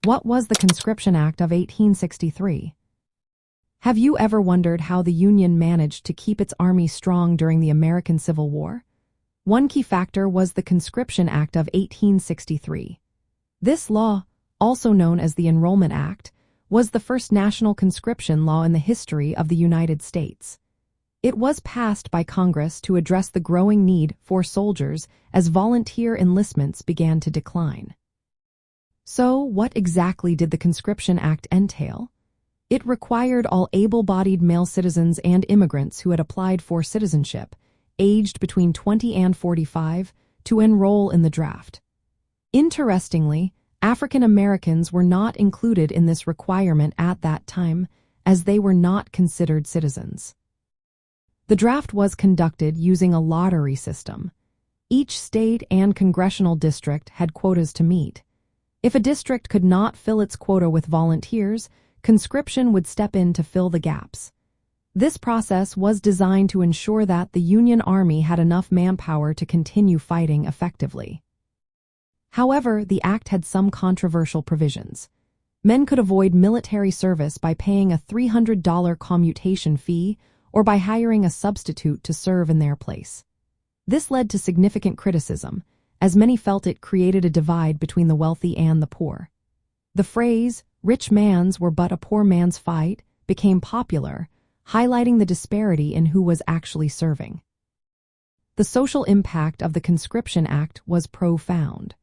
What was the Conscription Act of 1863? Have you ever wondered how the Union managed to keep its army strong during the American Civil War? One key factor was the Conscription Act of 1863. This law, also known as the Enrollment Act, was the first national conscription law in the history of the United States. It was passed by Congress to address the growing need for soldiers as volunteer enlistments began to decline. So, what exactly did the Conscription Act entail? It required all able-bodied male citizens and immigrants who had applied for citizenship, aged between 20 and 45, to enroll in the draft. Interestingly, African Americans were not included in this requirement at that time, as they were not considered citizens. The draft was conducted using a lottery system. Each state and congressional district had quotas to meet. If a district could not fill its quota with volunteers, conscription would step in to fill the gaps. This process was designed to ensure that the Union Army had enough manpower to continue fighting effectively. However, the act had some controversial provisions. Men could avoid military service by paying a $300 commutation fee or by hiring a substitute to serve in their place. This led to significant criticism, as many felt it created a divide between the wealthy and the poor. The phrase, "rich man's were but a poor man's fight," became popular, highlighting the disparity in who was actually serving. The social impact of the Conscription Act was profound.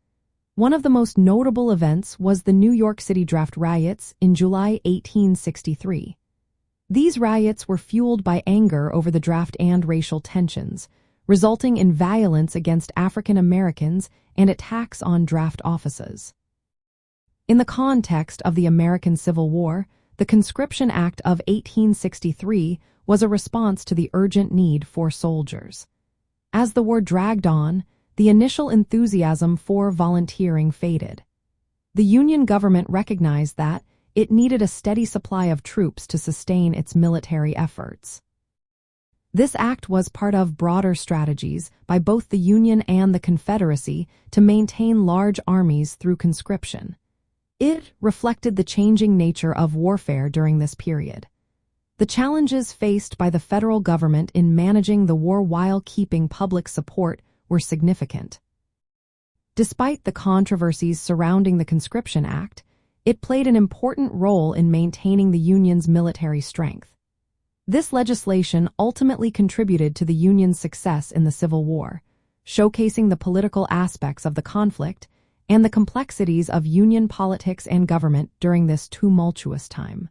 One of the most notable events was the New York City draft riots in July 1863. These riots were fueled by anger over the draft and racial tensions, resulting in violence against African Americans and attacks on draft offices. In the context of the American Civil War, the Conscription Act of 1863 was a response to the urgent need for soldiers. As the war dragged on, the initial enthusiasm for volunteering faded. The Union government recognized that it needed a steady supply of troops to sustain its military efforts. This act was part of broader strategies by both the Union and the Confederacy to maintain large armies through conscription. It reflected the changing nature of warfare during this period. The challenges faced by the federal government in managing the war while keeping public support were significant. Despite the controversies surrounding the Conscription Act, it played an important role in maintaining the Union's military strength. This legislation ultimately contributed to the Union's success in the Civil War, showcasing the political aspects of the conflict and the complexities of Union politics and government during this tumultuous time.